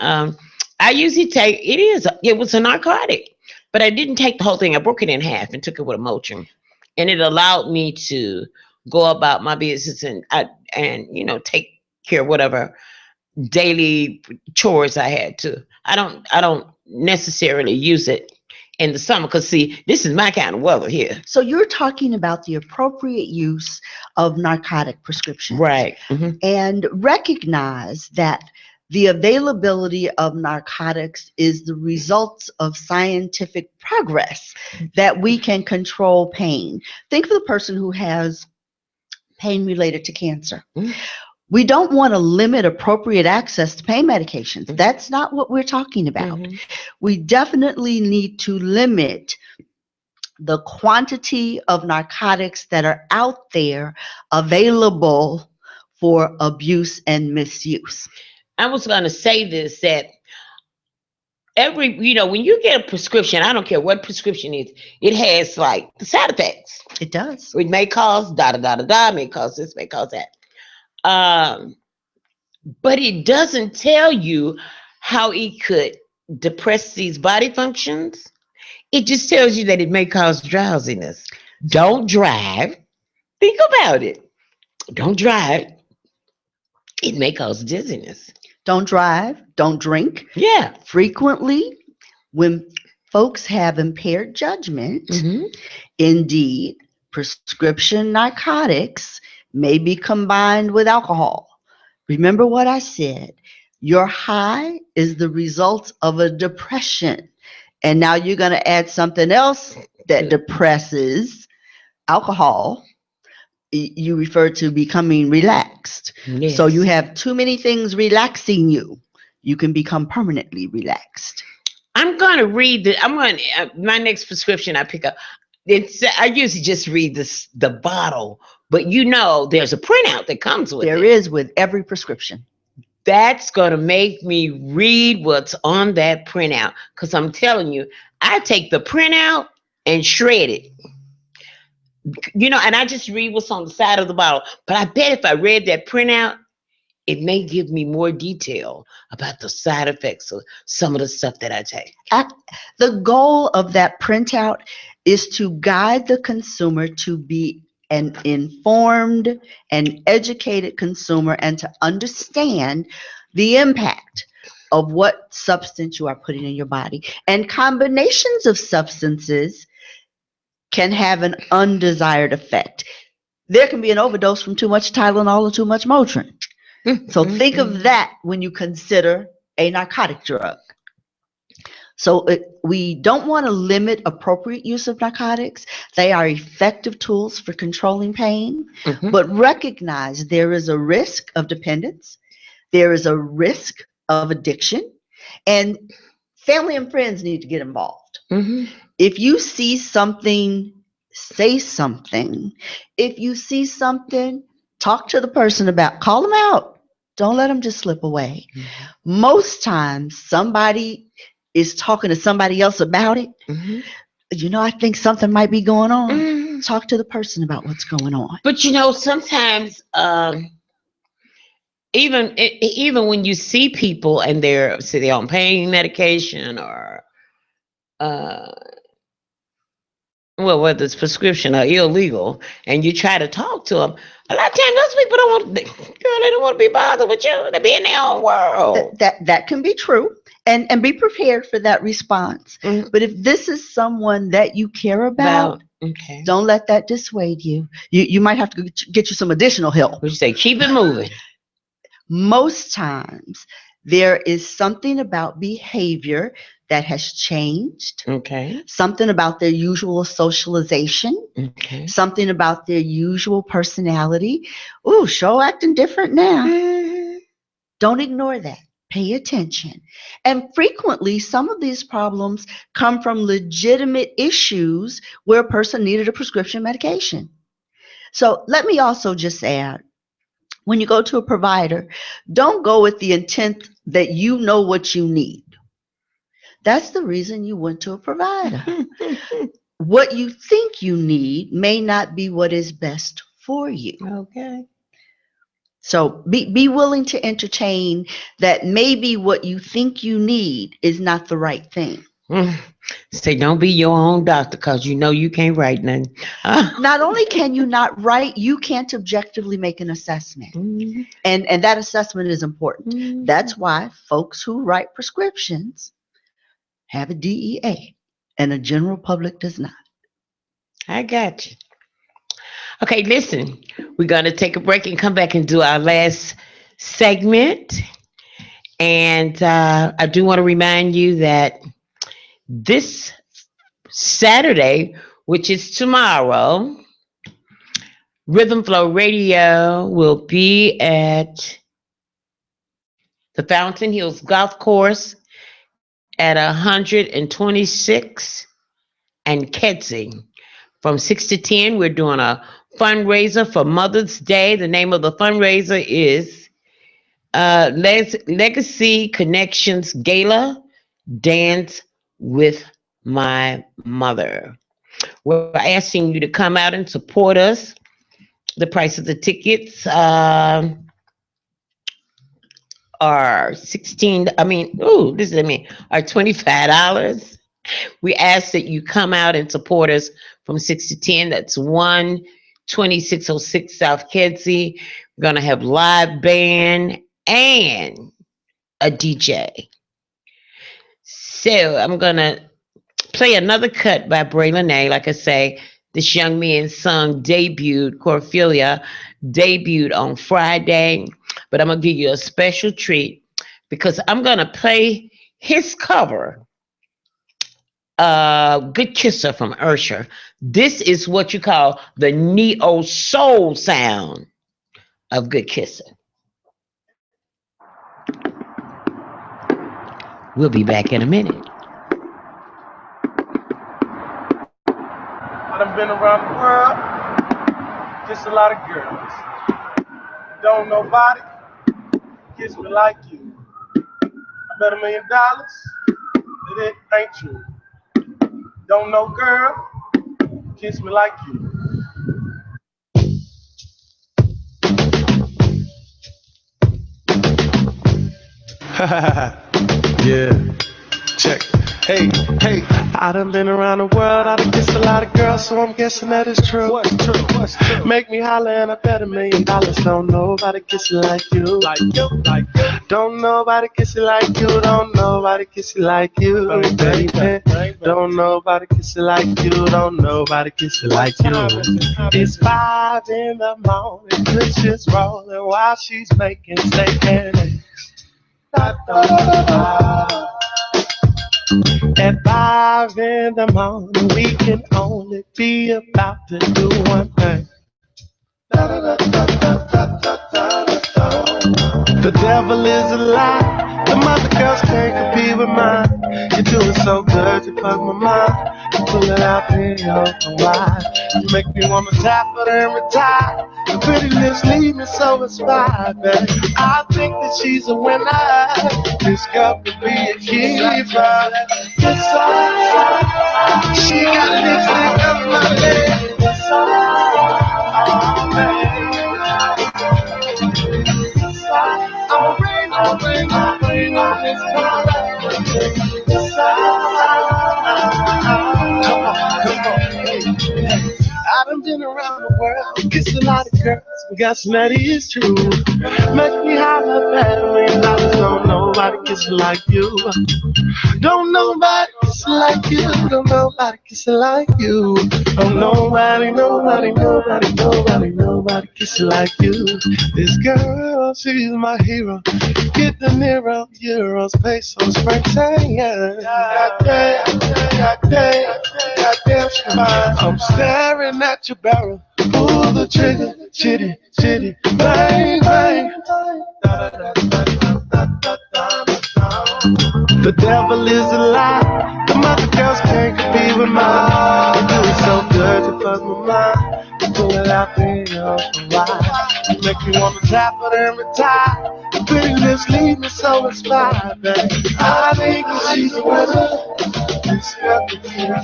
I usually it was a narcotic, but I didn't take the whole thing. I broke it in half and took it with a Motrin. And it allowed me to go about my business and take care of whatever daily chores I had to. I don't necessarily use it in the summer because see, this is my kind of weather here. So you're talking about the appropriate use of narcotic prescriptions. Right. Hmm. And recognize that the availability of narcotics is the result of scientific progress that we can control pain. Think of the person who has pain related to cancer. Mm. We don't want to limit appropriate access to pain medications. That's not what we're talking about. Mhm. We definitely need to limit the quantity of narcotics that are out there available for abuse and misuse. I was going to say this that when you get a prescription, I don't care what prescription is, it has like the side effects. It does. It may cause da da da da da, may cause this, may cause that. But it doesn't tell you how it could depress these body functions. It just tells you that it may cause drowsiness. Don't drive. Think about it. Don't drive. It may cause dizziness. Don't drive, don't drink. Yeah. Frequently, when folks have impaired judgment, Hmm. indeed, prescription narcotics may be combined with alcohol. Remember what I said. Your high is the result of a depression. And now you're going to add something else that depresses alcohol. You refer to becoming relaxed. Yes. So you have too many things relaxing you. You can become permanently relaxed. I'm going to read my next prescription I pick up. I usually just read the bottle, but there's a printout that comes with it. There is with every prescription. That's going to make me read what's on that printout because I'm telling you, I take the printout and shred it. And I just read what's on the side of the bottle. But I bet if I read that printout, it may give me more detail about the side effects of some of the stuff that I take. The goal of that printout is to guide the consumer to be an informed and educated consumer and to understand the impact of what substance you are putting in your body. And combinations of substances can have an undesired effect. There can be an overdose from too much Tylenol or too much Motrin. So think of that when you consider a narcotic drug. So we don't want to limit appropriate use of narcotics. They are effective tools for controlling pain, but recognize there is a risk of dependence. There is a risk of addiction, and family and friends need to get involved. If you see something, say something. If you see something, talk to the person call them out. Don't let them just slip away. Most times somebody is talking to somebody else about it. I think something might be going on. Talk to the person about what's going on. But sometimes even when you see people and they're on pain medication or whether it's prescription or illegal, and you try to talk to them, a lot of times those people they don't want to be bothered with you. They be in their own world. That can be true, and be prepared for that response. But if this is someone that you care about, don't let that dissuade you. You might have to get you some additional help. Would you say keep it moving? Most times, there is something about behavior that has changed, Okay. something about their usual socialization, Okay. something about their usual personality. Ooh, show acting different now. Don't ignore that. Pay attention. And frequently, some of these problems come from legitimate issues where a person needed a prescription medication. So let me also just add, when you go to a provider, don't go with the intent that you know what you need. That's the reason you went to a provider. What you think you need may not be what is best for you. Okay. So be willing to entertain that maybe what you think you need is not the right thing. Say, don't be your own doctor because you know you can't write nothing. Not only can you not write, you can't objectively make an assessment. And that assessment is important. That's why folks who write prescriptions have a DEA and the general public does not. I got you. Okay, listen, we're going to take a break and come back and do our last segment. And I do want to remind you that this Saturday, which is tomorrow, Rhythm Flow Radio will be at the Fountain Hills Golf Course at 126 and Kedzie. From 6 to 10, we're doing a fundraiser for Mother's Day. The name of the fundraiser is Legacy Connections Gala Dance with My Mother. We're asking you to come out and support us. The price of the tickets are are $25. We ask that you come out and support us from 6 to 10. That's 12606 South Kedzie. We're going to have live band and a DJ. So I'm going to play another cut by Braylon A. Like I say, this young man's song Corphelia, debuted on Friday. But I'm going to give you a special treat because I'm going to play his cover, Good Kisser from Usher. This is what you call the neo soul sound of Good Kisser. We'll be back in a minute. I done been around the world, just a lot of girls. Don't nobody kiss me like you. I bet $1 million that it ain't true. Don't no girl kiss me like you. Yeah, check. Hey, I done been around the world, I done kissed a lot of girls, so I'm guessing that is true. What's true? Make me holler and I bet $1 million. Don't nobody kiss you like you. Like you. Don't nobody kiss you like you. Don't nobody kiss you like you, baby. Don't nobody kiss you like you. Don't nobody kiss you like you. It's 5 in the morning, good shit's rolling while she's making steak and eggs. At 5 in the morning, we can only be about to do one thing. The devil is a lie. The mother girls can't compete with mine. You're doing so good, you fuck my mind. You pull it out, then you open wide. You make me wanna tap it and retire. Your pretty lips leave me so inspired, baby. I think that she's a winner. This girl could be a keeper. Yes, she got lipstick on my leg. I'ma bring on this party. Come on. I done been around the world, kissed a lot of girls, but guess that is true. Make me holler better when don't nobody kiss like you. Don't nobody kiss like you. Don't nobody kiss like you. Don't nobody nobody kiss you like you. This girl, she's my hero. Get the Nero, euros, pesos, francs, yeah. Goddamn, she fine. I'm staring at your barrel. Pull the trigger, chitty, chitty, bang, bang. The devil is a lie. The mother girls can't compete with mine. You do it so good, you fuck my mind. You pull it out there off the ride. You make me wanna tap it and retire. Your pretty lips leave me so inspired, baby. I think she's a winner. She's got the feeling.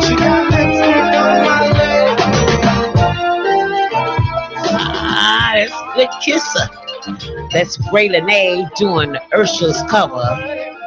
She got lipstick on my Ah, that's Good Kisser. That's Ray Lene doing Ursula's cover.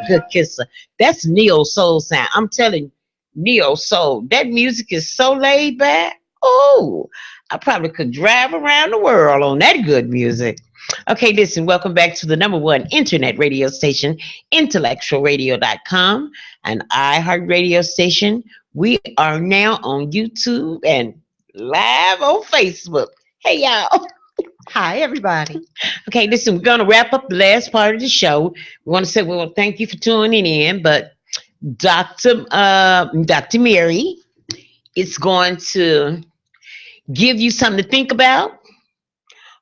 Good Kisser. That's neo soul sound. I'm telling you, neo soul. That music is so laid back. Oh, I probably could drive around the world on that good music. Okay, listen, welcome back to the number one internet radio station, IntellectualRadio.com, an iHeart radio station. We are now on YouTube and live on Facebook. Hey, y'all. Hi, everybody. Okay, listen, we're going to wrap up the last part of the show. We want to say, well, thank you for tuning in, but Dr. Mary is going to give you something to think about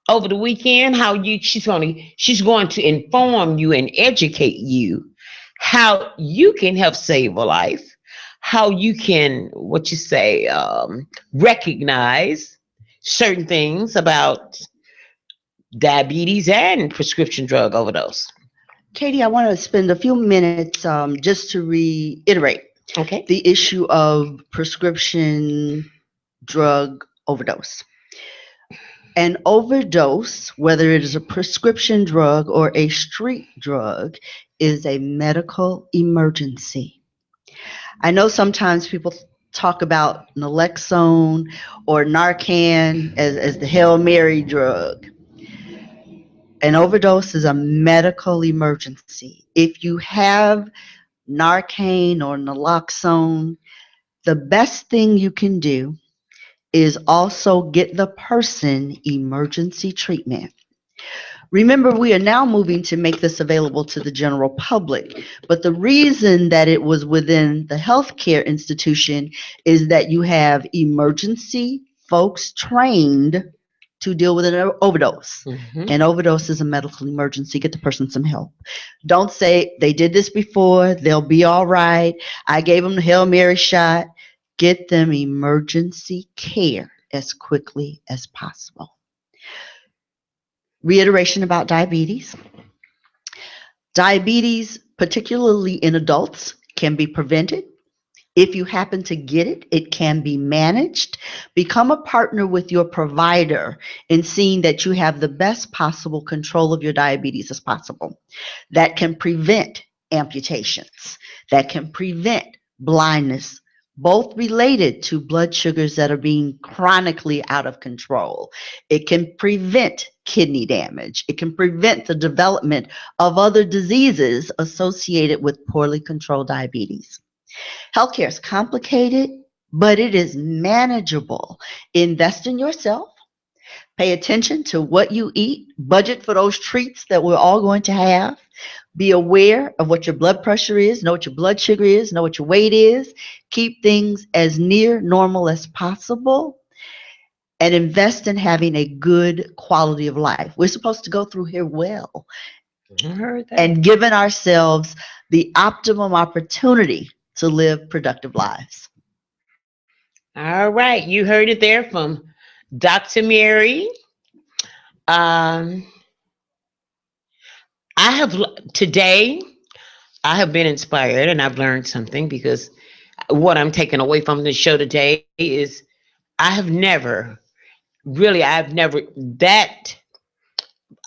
over the weekend. She's going to inform you and educate you how you can help save a life, how you can, recognize certain things about diabetes and prescription drug overdose. Katie, I want to spend a few minutes just to reiterate Okay. the issue of prescription drug overdose. An overdose, whether it is a prescription drug or a street drug, is a medical emergency. I know sometimes people talk about naloxone or Narcan as the Hail Mary drug. An overdose is a medical emergency. If you have Narcan or naloxone, the best thing you can do is also get the person emergency treatment. Remember, we are now moving to make this available to the general public, but the reason that it was within the healthcare institution is that you have emergency folks trained to deal with an overdose. Mhm. An overdose is a medical emergency. Get the person some help. Don't say they did this before, they'll be all right. I gave them the Hail Mary shot. Get them emergency care as quickly as possible. Reiteration about diabetes. Diabetes, particularly in adults, can be prevented. If you happen to get it, it can be managed. Become a partner with your provider in seeing that you have the best possible control of your diabetes as possible. That can prevent amputations. That can prevent blindness, both related to blood sugars that are being chronically out of control. It can prevent kidney damage. It can prevent the development of other diseases associated with poorly controlled diabetes. Healthcare is complicated, but it is manageable. Invest in yourself. Pay attention to what you eat. Budget for those treats that we're all going to have. Be aware of what your blood pressure is. Know what your blood sugar is. Know what your weight is. Keep things as near normal as possible. And invest in having a good quality of life. We're supposed to go through here well. I heard that. And giving ourselves the optimum opportunity to live productive lives. All right, you heard it there from Dr. Mary. Um, Today I have been inspired and I've learned something, because what I'm taking away from the show today is I've never that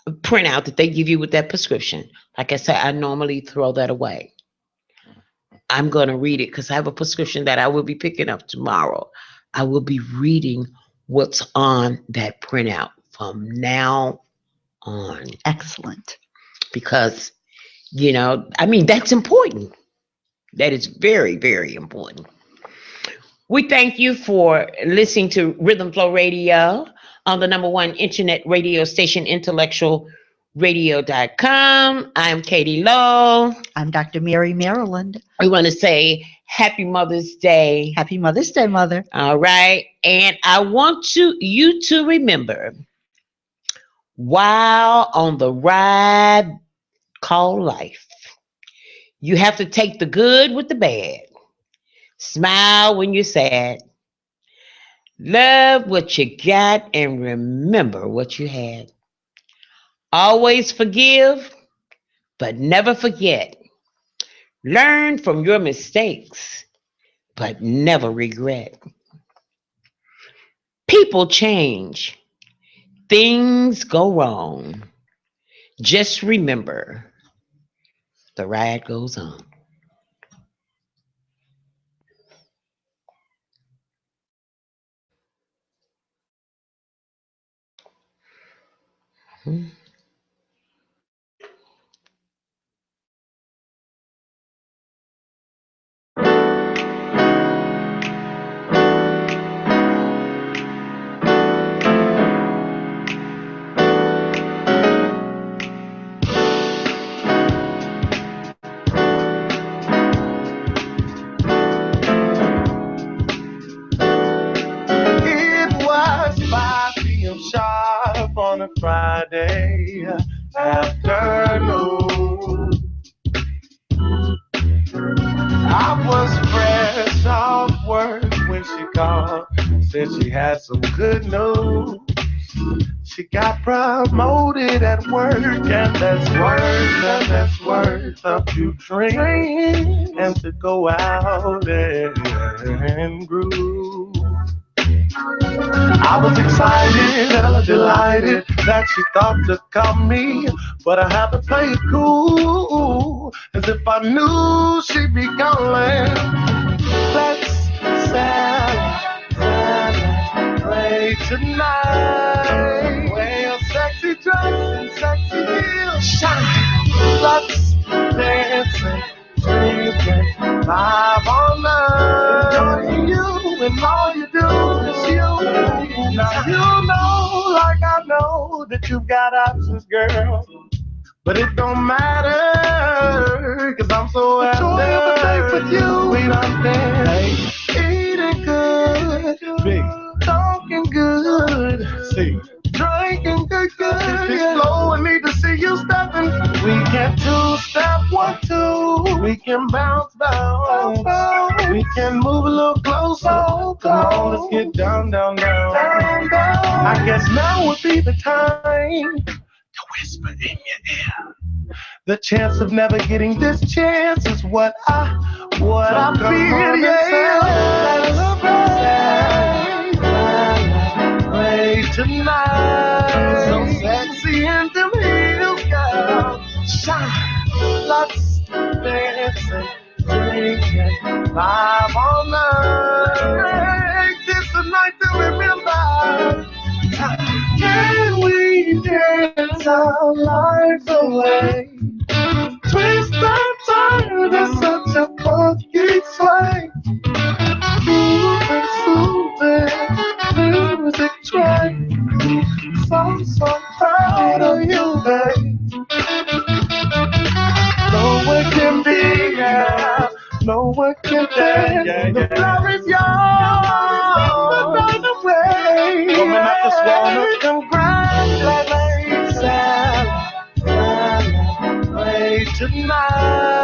printout that they give you with that prescription. Like I said, I normally throw that away. I'm going to read it because I have a prescription that I will be picking up tomorrow. I will be reading what's on that printout from now on. Excellent. Because, that's important. That is very, very important. We thank you for listening to Rhythm Flow Radio on the number one internet radio station, IntellectualRadio.com. I'm Katie Lowe. I'm Dr. Mary Maryland. We want to say Happy Mother's Day. Happy Mother's Day, Mother. All right. And I want you to remember, while on the ride called life, you have to take the good with the bad. Smile when you're sad. Love what you got and remember what you had. Always forgive, but never forget. Learn from your mistakes, but never regret. People change. Things go wrong. Just remember, the ride goes on. It was 5 p.m. sharp on a Friday afternoon. I was fresh off work when she called, said she had some good news. She got promoted at work, and that's worth a few drinks and to go out and groove. I was excited, delighted that she thought to come me, but I had to play it cool, as if I knew she'd be calling. Let's celebrate tonight. Wear your sexy dress and sexy heels, shine. Let's dance and drink and vibe all night. Enjoying you and all you do is you. Now you know, like I know, that you've got options, girl. But it don't matter, cause I'm so after the day with you. We done dance, eating good, big, talking good, see, drinking good. If it's slow and need to see you stepping, we can two-step 1, 2. We can bounce. We can move a little closer. Come on, let's get down. I guess now would be the time to whisper in your ear. The chance of never getting this chance is what I feel. Yeah, celebrate tonight. So sexy in them heels, girl. Shine. Let's dance and drink and vibe all night. Make this a night to remember. Can we dance our lives away? Twist and turn, there's such a funky sway. Moving, soothing, music train. So proud of you, babe. No one can be here, no one can dance. The floor is yours, the night away. Woman, I just wanna congratulate. Celebrate tonight.